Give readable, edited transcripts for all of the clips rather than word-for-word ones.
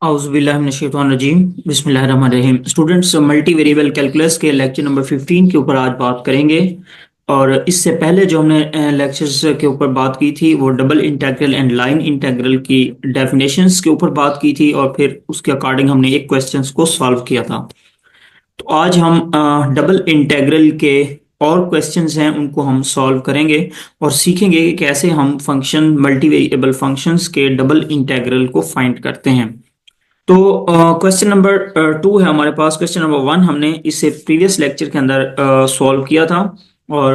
औज़ुबिल्लाहिमिनश्शैतानिर्रजीम बिस्मिल्लाहिर्रहमानिर्रहीम। Students, multi variable calculus के lecture number 15 के ऊपर आज बात करेंगे। और इससे पहले जो हमने लेक्चर्स के ऊपर बात की थी वो double integral and line integral की डेफिनेशंस के ऊपर बात की थी और फिर उसके अकॉर्डिंग हमने एक क्वेश्चंस को सॉल्व किया था। तो आज हम डबल इंटीग्रल के और क्वेश्चंस हैं उनको हम सॉल्व करेंगे और सीखेंगे कि कैसे हम फंक्शन मल्टी वेरिएबल फंक्शंस के डबल इंटीग्रल को फाइंड करते हैं। तो क्वेश्चन नंबर 2 है हमारे पास। क्वेश्चन नंबर 1 हमने इससे प्रीवियस लेक्चर के अंदर सॉल्व किया था। और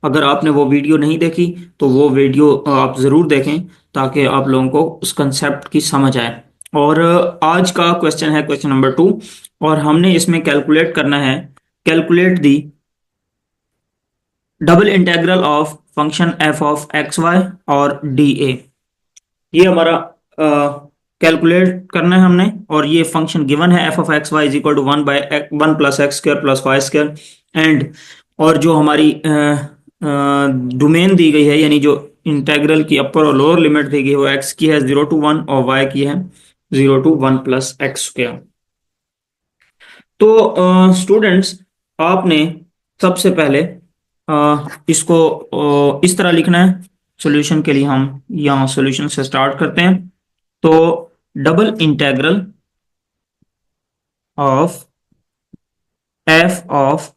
अगर आपने वो वीडियो नहीं देखी तो वो वीडियो आप ज़रूर देखें ताकि आप लोगों को उस कंसेप्ट की समझ आए। और आज का क्वेश्चन है क्वेश्चन नंबर 2 और हमने इसमें कैलकुलेट करना है, calculate the double integral of function F of X Y और डी ए। ये हमारा कैलकुलेट करना है हमने और ये फंक्शन गिवन है F of X Y is equal to 1 plus X square plus Y square and और जो हमारी डोमेन दी गई है यानी जो इंटेग्रल की अपर और लोअर लिमिट दी गई है वो एक्स की है 0 to 1 और वाई की है 0 to 1 प्लस एक्स स्क्र। तो स्टूडेंट्स आपने सबसे पहले इसको इस तरह लिखना है। सॉल्यूशन के लिए हम यहाँ सॉल्यूशन से स्टार्ट करते हैं। तो double integral of F of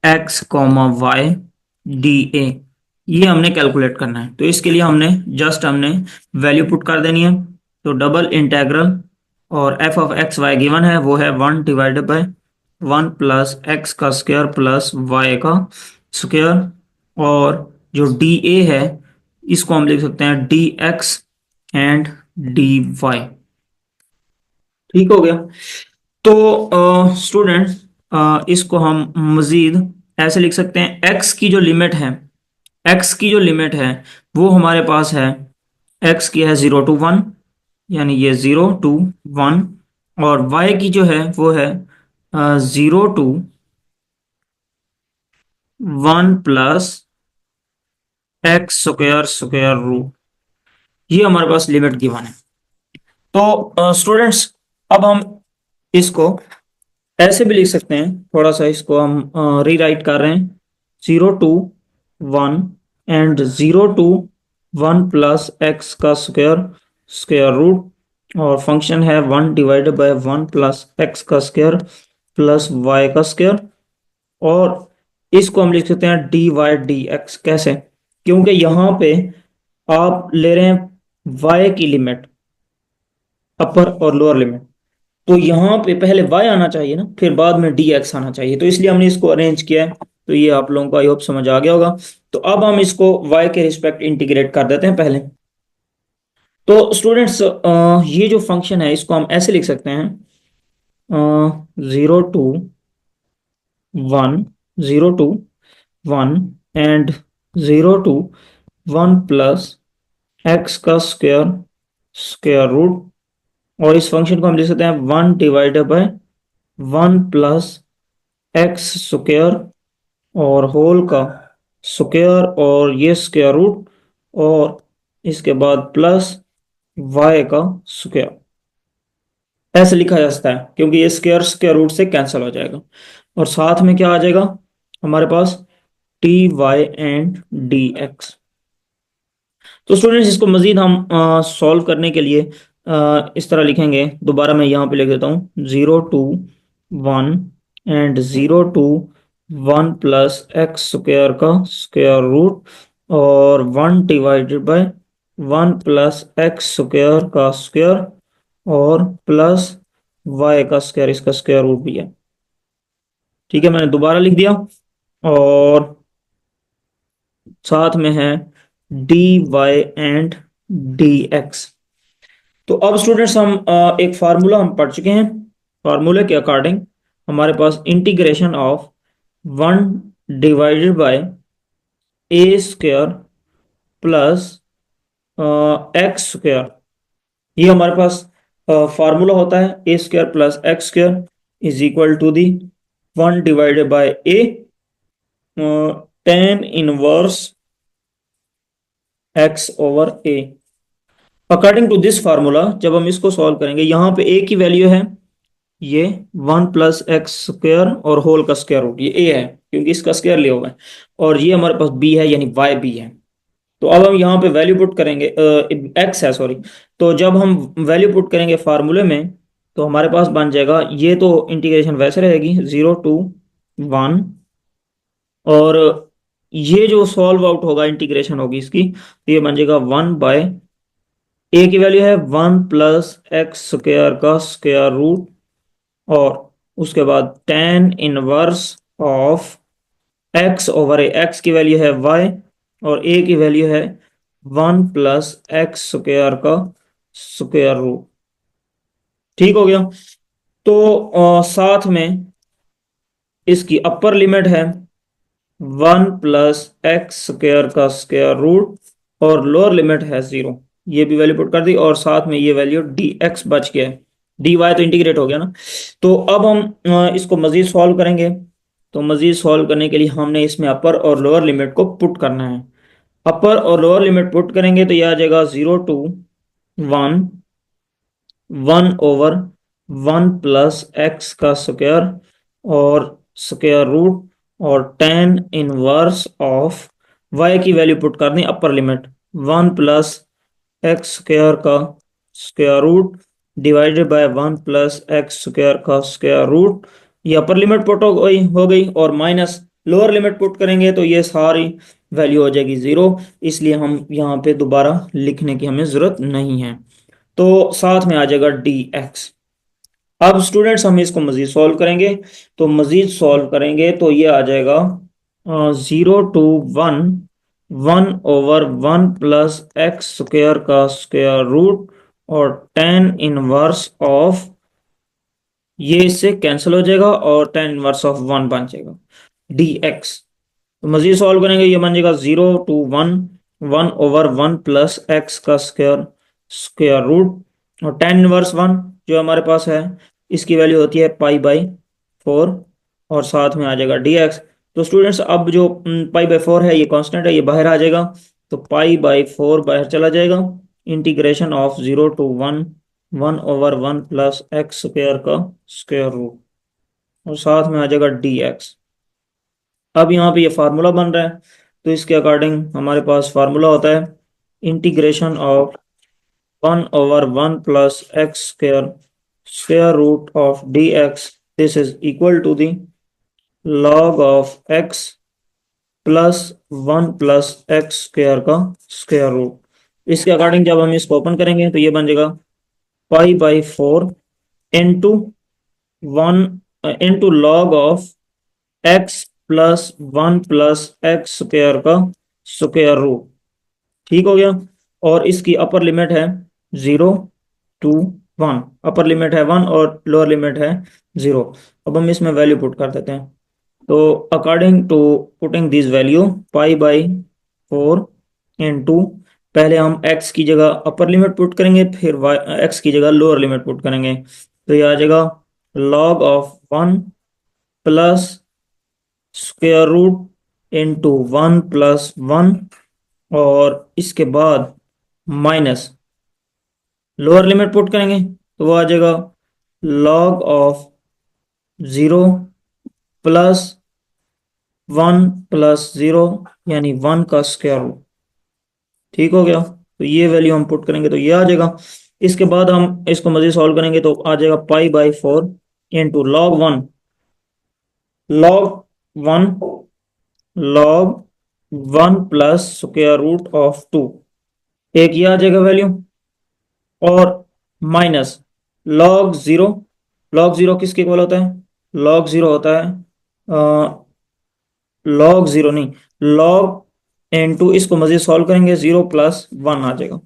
X comma Y D A ये हमने कैलकुलेट करना है। तो इसके लिए हमने वैल्यू पुट कर देनी है। तो डबल इंटीग्रल और F of X Y given है वो है 1/1 प्लस एक्स का स्क्वायर प्लस वाई का स्क्वायर। और जो डी ए है इसको हम लिख सकते हैं D X and D Y. ठीक हो गया। तो स्टूडेंट्स इसको हम मजीद ऐसे लिख सकते हैं। एक्स की जो लिमिट है वो हमारे पास है, एक्स की है 0 to 1 यानी ये 0 to 1 और वाई की जो है वो है 0 to 1 plus X square square root. ये हमारे पास लिमिट गिवन है। तो स्टूडेंट्स अब हम इसको ऐसे भी लिख सकते हैं, थोड़ा सा इसको हम रीराइट कर रहे हैं 0 to 1 and 0 to 1 plus X का स्क्वायर स्क्वायर रूट और फंक्शन है 1/1 प्लस एक्स का स्क्वायर प्लस वाई का स्क्वायर। और इसको हम लिख सकते हैं डी वाई डी एक्स। कैसे? क्योंकि यहाँ पे आप ले रहे हैं वाई की लिमिट, अपर और लोअर लिमिट, तो यहाँ पे पहले y आना चाहिए ना, फिर बाद में dx आना चाहिए। तो इसलिए हमने इसको अरेंज किया है। तो ये आप लोगों को आई होप समझ आ गया होगा। तो अब हम इसको y के रिस्पेक्ट इंटीग्रेट कर देते हैं पहले। तो स्टूडेंट्स ये जो फंक्शन है इसको हम ऐसे लिख सकते हैं 0 to 1 0 to 1 and 0 to 1 plus X का स्क्वायर स्क्वायर रूट। और इस फंक्शन को हम लिख सकते हैं 1/1 प्लस एक्स स्क्वायर और होल का स्क्वायर और ये स्क्वायर रूट और इसके बाद प्लस वाई का स्क्वायर। ऐसे लिखा जा सकता है क्योंकि ये स्क्वायर स्क्वायर रूट से कैंसिल हो जाएगा और साथ में क्या आ जाएगा हमारे पास T Y and D X. तो स्टूडेंट्स इसको मजीद हम सॉल्व करने के लिए इस तरह लिखेंगे। दोबारा मैं यहाँ पे लिख देता हूँ 0 to 1 and 0 to 1 plus X square का स्क्वायर रूट और 1/1 प्लस एक्स स्क्वायर का स्क्वायर और प्लस वाई का स्क्वायर, इसका स्क्वायर रूट भी है। ठीक है, मैंने दोबारा लिख दिया और साथ में है D Y and D X. तो अब स्टूडेंट्स हम एक फार्मूला हम पढ़ चुके हैं। फार्मूले के अकॉर्डिंग हमारे पास integration of 1/a² plus X square, ये हमारे पास फार्मूला होता है a² plus X square is equal to the 1/a tan inverse x over a। According to this formula जब हम इसको सॉल्व करेंगे, यहाँ पे ए की वैल्यू है ये 1 + x² और होल का स्क्वायर रूट, ये ए है क्योंकि इसका स्क्वायर लिया हुआ है, और ये हमारे पास बी है यानी वाई बी है। तो अब हम यहाँ पे वैल्यू पुट करेंगे, एक्स है सॉरी। तो जब हम वैल्यू पुट करेंगे फार्मूले में तो हमारे पास बन जाएगा, ये तो इंटीग्रेशन वैसे रहेगी 0 to 1, और ये जो सॉल्व आउट होगा इंटीग्रेशन होगी इसकी, तो ये बन जाएगा 1 बाय, ए की वैल्यू है 1 + x² का स्क्वायर रूट, और उसके बाद tan 1 ऑफ x/a, एक्स की वैल्यू है y, और a की वैल्यू है 1 + x² का स्क्वायर रूट। ठीक हो गया। तो साथ में इसकी अपर लिमिट है 1 + x² का स्क्वायर रूट, और लोअर लिमिट है 0। ये भी वैल्यू पुट कर दी, और साथ में ये वैल्यू dx बच गया है, dy तो इंटीग्रेट हो गया ना। तो अब हम इसको मजीद सॉल्व करेंगे। तो मजीद सॉल्व करने के लिए हमने इसमें अपर और लोअर लिमिट को पुट करना है। अपर और लोअर लिमिट पुट करेंगे तो ये आ जाएगा 0 to 1, 1/1 + x का स्क्वायर और स्क्वायर रूट, और tan 1 ऑफ y की वैल्यू पुट करनी अपर लिमिट 1 + x² का square root divided by 1 + x² का स्क्वायर रूट। ये अपर लिमिट पुट हो गई और माइनस लोअर लिमिट पुट करेंगे तो ये सारी वैल्यू हो जाएगी 0, इसलिए हम यहाँ पे दोबारा लिखने की हमें जरूरत नहीं है। तो साथ में आ जाएगा dx। अब स्टूडेंट्स हम इसको मजीद सॉल्व करेंगे, तो मजीद सॉल्व करेंगे तो ये आ जाएगा 0 to 1, 1/1 + x² का स्क्वायर रूट, और tan 1 ऑफ, ये इससे कैंसिल हो जाएगा और tan 1 ऑफ 1 बन जाएगा dx। तो मजीद सॉल्व करेंगे, ये बन जाएगा 0 to 1, 1/1 + x का स्क्वायर स्क्वायर रूट, और tan 1 जो हमारे पास है इसकी वैल्यू होती है π/4, और साथ में आ जाएगा dx। तो स्टूडेंट्स अब जो π/4 है ये कांस्टेंट है, ये बाहर आ जाएगा, तो π/4 बाहर चला जाएगा। इंटीग्रेशन ऑफ 0 to 1, 1/1 + x² का स्क्वायर रूट, और साथ में आ जाएगा dx। अब यहाँ पे ये फार्मूला बन रहा है, तो इसके अकॉर्डिंग हमारे पास फार्मूला होता है integration of 1/1 + x² square root of dx, this is equal to the log of x plus 1 + x² का स्क्वायर रूट। इसके अकॉर्डिंग जब हम इसको ओपन करेंगे तो ये बन जाएगा π/4 into 1 into log of x plus 1 + x² का स्क्वायर रूट। ठीक हो गया। और इसकी अपर लिमिट है 0 to 1, अपर लिमिट है 1 और लोअर लिमिट है 0। अब हम इसमें वैल्यू पुट कर देते हैं। तो according to putting this value π/4 into, पहले हम x की जगह अपर लिमिट पुट करेंगे, फिर x की जगह लोअर लिमिट पुट करेंगे, तो ये आ जाएगा log of 1 plus square root into 1 + 1, और इसके बाद माइनस लोअर लिमिट पुट करेंगे तो वो आ जाएगा log ऑफ 0 प्लस 1 + 0 यानी 1 का स्क्वायर रूट। ठीक हो गया। तो ये वैल्यू हम पुट करेंगे तो ये आ जाएगा। इसके बाद हम इसको मजीद सॉल्व करेंगे तो आ जाएगा π/4 into log 1 log 1 plus square root of 2, एक ये आ जाएगा वैल्यू, और माइनस log 0 किसके इक्वल होता है, log 0 होता है log 0 नहीं, log इंटू, इसको मजीद सॉल्व करेंगे 0 + 1 आ जाएगा।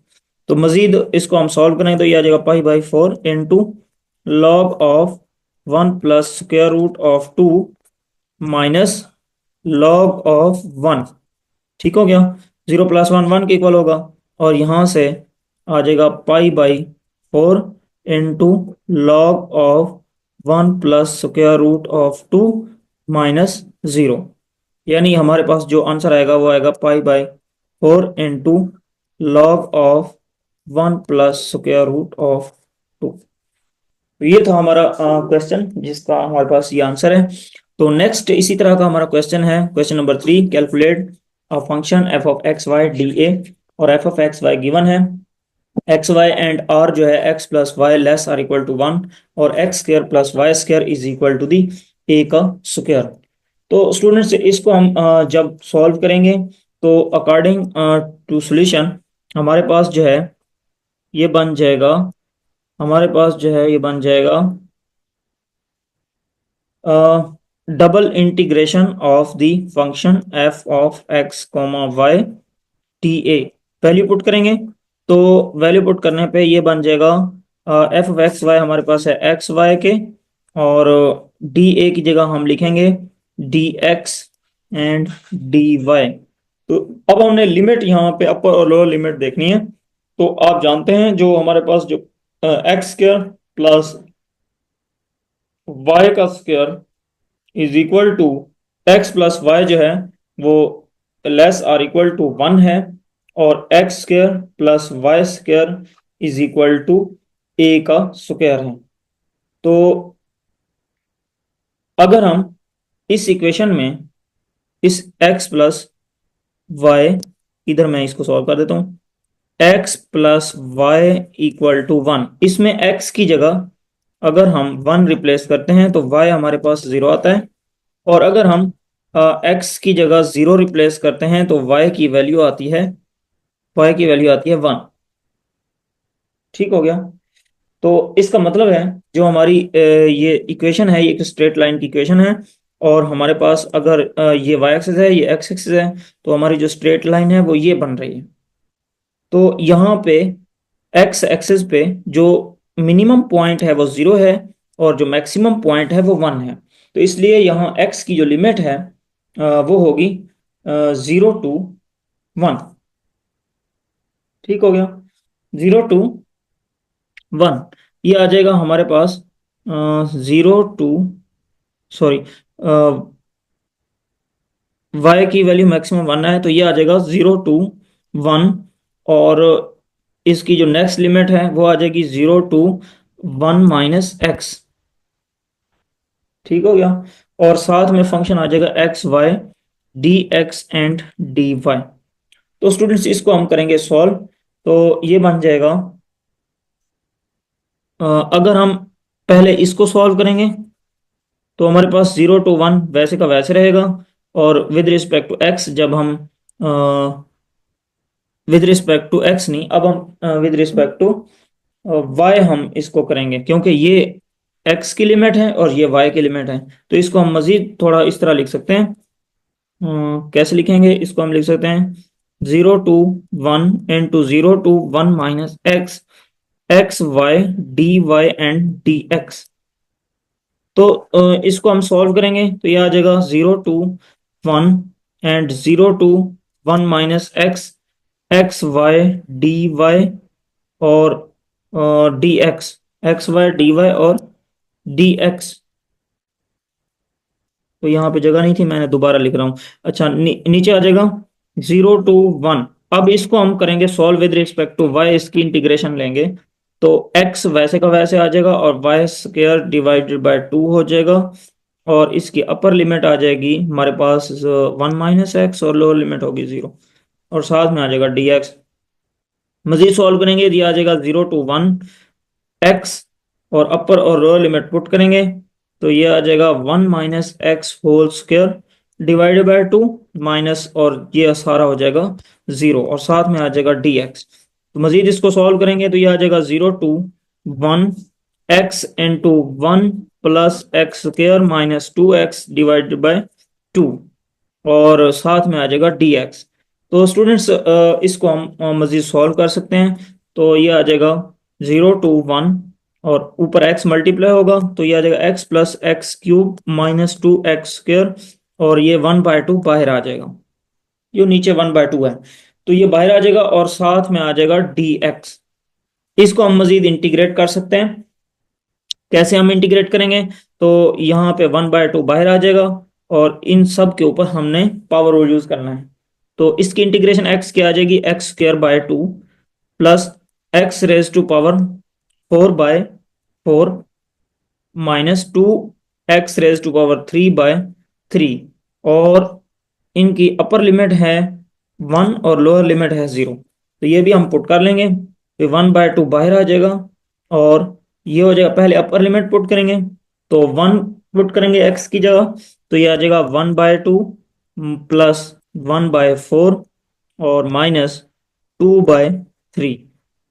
तो मजीद इसको हम सॉल्व करेंगे तो ये आ जाएगा π/4 into log of 1 plus square root of 2 minus log of 1। ठीक हो गया। 0 + 1 1 के इक्वल होगा, और यहाँ से आ जाएगा π/4 into log of 1 plus square root of 2 minus 0, यानी हमारे पास जो आंसर आएगा वो आएगा π/4 into log of 1 plus square root of 2। तो ये था हमारा क्वेश्चन जिसका हमारे पास ये आंसर है। तो नेक्स्ट इसी तरह का हमारा क्वेश्चन है, question number 3, calculate a function F of X Y D A, और F of X Y given है, एक्स वाई एंड आर जो है X plus Y less R equal to 1, और X square plus Y square is equal to the A का square. तो students इसको हम जब सॉल्व करेंगे तो अकॉर्डिंग टू सॉल्यूशन हमारे पास जो है ये बन जाएगा, हमारे पास जो है ये बन जाएगा double integration of the function F of X comma Y D A. Value put करेंगे तो वैल्यू पुट करने पे ये बन जाएगा एफ ऑफ एक्स वाई हमारे पास है एक्स वाई के, और डी ए की जगह हम लिखेंगे D X and D Y. तो अब हमने लिमिट यहाँ पे अपर और लोअर लिमिट देखनी है। तो आप जानते हैं जो हमारे पास जो एक्स स्क्वायर प्लस वाई का square is equal to X plus Y जो है वो लेस आर इक्वल टू 1 है, और X square plus Y square is equal to A का स्क्वायर है। तो अगर हम इस इक्वेशन में इस एक्स प्लस वाई, इधर मैं इसको सॉल्व कर देता हूं, X plus Y equal to 1, इसमें एक्स की जगह अगर हम 1 रिप्लेस करते हैं तो वाई हमारे पास 0 आता है, और अगर हम एक्स की जगह 0 रिप्लेस करते हैं तो वाई की वैल्यू आती है, वाई की वैल्यू आती है 1। ठीक हो गया। तो इसका मतलब है जो हमारी ये इक्वेशन है ये एक स्ट्रेट लाइन की इक्वेशन है, और हमारे पास अगर ये वाई एक्सिस है ये एक्स एक्सिस है, तो हमारी जो स्ट्रेट लाइन है वो ये बन रही है। तो यहाँ पे एक्स एक्सिस पे जो मिनिमम पॉइंट है वो 0 है, और जो मैक्सिमम पॉइंट है वो 1 है। तो इसलिए यहाँ एक्स की जो लिमिट है वो होगी 0 to 1। ठीक हो गया, 0 to 1 ये आ जाएगा हमारे पास 0 to, सॉरी, वाई की वैल्यू मैक्सिमम 1 है तो ये आ जाएगा 0 to 1, और इसकी जो नेक्स्ट लिमिट है वो आ जाएगी 0 to 1 माइनस एक्स। ठीक हो गया, और साथ में फंक्शन आ जाएगा X Y D X and D Y. तो स्टूडेंट्स इसको हम करेंगे सॉल्व, तो ये बन जाएगा अगर हम पहले इसको सॉल्व करेंगे तो हमारे पास 0 to 1 वैसे का वैसे रहेगा, और विद रिस्पेक्ट टू एक्स जब हम विद रिस्पेक्ट टू एक्स नहीं, अब हम विद रिस्पेक्ट टू वाई हम इसको करेंगे, क्योंकि ये एक्स की लिमिट है और ये वाई की लिमिट है। तो इसको हम मजीद थोड़ा इस तरह लिख सकते हैं। कैसे लिखेंगे इसको, हम लिख सकते हैं 0 to 1 into 0 to 1 minus X, X Y D Y and D X. तो इसको हम सॉल्व करेंगे तो ये आ जाएगा 0 to 1 and 0 to 1 minus X, X Y D Y और D X, X Y D Y और डी एक्स। तो यहाँ पे जगह नहीं थी, मैंने दोबारा लिख रहा हूँ। अच्छा, नीचे आ जाएगा 0 to 1। अब इसको हम करेंगे solve with respect to Y, इसकी इंटीग्रेशन लेंगे तो एक्स वैसे का वैसे आ जाएगा, और वाई स्क्वायर डिवाइडेड बाय 2 हो जाएगा, और इसकी अपर लिमिट आ जाएगी हमारे पास 1 माइनस एक्स, और लोअर लिमिट होगी 0, और साथ में आ जाएगा डी एक्स। मजीद सॉल्व करेंगे, ये आ जाएगा 0 to 1 एक्स, और अपर और लोअर लिमिट पुट करेंगे तो ये आ जाएगा 1 minus X whole square divided by 2 minus, और ये सारा हो जाएगा 0, और साथ में आ जाएगा डी एक्स। तो मजीद इसको सॉल्व करेंगे तो ये आ जाएगा 0 to 1 x into 1 plus X square minus 2x divided by 2, और साथ में आ जाएगा डी एक्स। तो स्टूडेंट्स इसको हम मजीद सॉल्व कर सकते हैं। तो ये आ जाएगा 0 to 1, और ऊपर x मल्टीप्लाई होगा तो ये आ जाएगा x plus x cube minus 2x square, और ये 1/2 बाहर आ जाएगा, जो नीचे 1/2 है तो ये बाहर आ जाएगा, और साथ में आ जाएगा डी एक्स। इसको हम मजीद इंटीग्रेट कर सकते हैं। कैसे हम इंटीग्रेट करेंगे, तो यहाँ पे 1/2 बाहर आ जाएगा, और इन सब के ऊपर हमने पावर रूल यूज करना है। तो इसकी इंटीग्रेशन x की आ जाएगी X square by 2 plus X raise to power 4/4 minus 2x raise to power 3/3, और इनकी अपर लिमिट है 1 और लोअर लिमिट है 0। तो ये भी हम पुट कर लेंगे, तो 1/2 बाहर आ जाएगा, और ये हो जाएगा, पहले अपर लिमिट पुट करेंगे, तो 1 पुट करेंगे x की जगह, तो ये आ जाएगा 1/2 प्लस 1/4 और माइनस 2/3।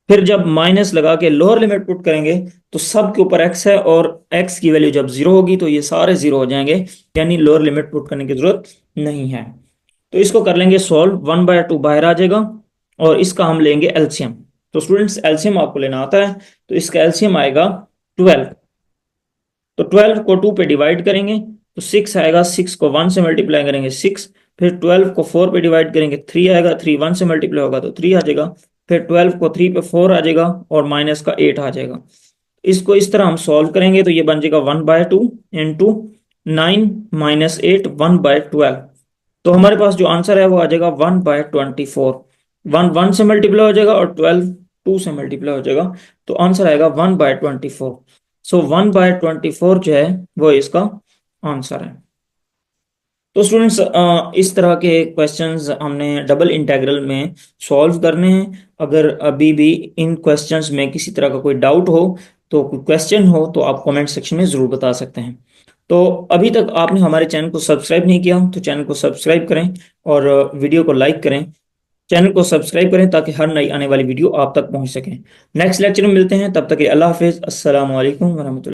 फिर जब माइनस लगा के लोअर लिमिट पुट करेंगे, तो सब के ऊपर x है, और x की वैल्यू जब 0 होगी तो ये सारे 0 हो जाएंगे, यानी लोअर लिमिट पुट करने की जरूरत नहीं है। तो इसको कर लेंगे सॉल्व, 1/2 बाहर आ जाएगा, और इसका हम लेंगे एलसीएम। तो स्टूडेंट्स एलसीएम आपको लेना आता है, तो इसका एलसीएम आएगा 12। तो 12 को 2 पे डिवाइड करेंगे तो 6 आएगा, 6 को 1 से मल्टीप्लाई करेंगे 6, फिर 12 को 4 पे डिवाइड करेंगे 3 आएगा, 3 1 से मल्टीप्लाई होगा तो 3 आ जाएगा, फिर 12 को 3 पे 4 आ जाएगा, और माइनस का 8 आ जाएगा। इसको इस तरह हम सॉल्व करेंगे तो ये बन जाएगा 1/2 इंटू 9 माइनस 8 1/12। तो हमारे पास जो आंसर है वो आ जाएगा 1/24। 1 1 से मल्टीप्लाई हो जाएगा, और 12 2 से मल्टीप्लाई हो जाएगा, तो आंसर आएगा 1/24। सो 1/24 जो है वो इसका आंसर है। तो स्टूडेंट्स, इस तरह के क्वेश्चंस हमने डबल इंटीग्रल में सॉल्व करने हैं। अगर अभी भी इन क्वेश्चंस में किसी तरह का कोई डाउट हो, तो कोई क्वेश्चन हो, तो आप कमेंट सेक्शन में ज़रूर बता सकते हैं। तो अभी तक आपने हमारे चैनल को सब्सक्राइब नहीं किया तो चैनल को सब्सक्राइब करें, और वीडियो को लाइक करें। चैनल को सब्सक्राइब करें ताकि हर नई आने वाली वीडियो आप तक पहुंच सके। नेक्स्ट लेक्चर में मिलते हैं, तब तक के लिए अल्लाह हाफिज़, अस्सलाम वालेकुम वरहमतुल्लाह।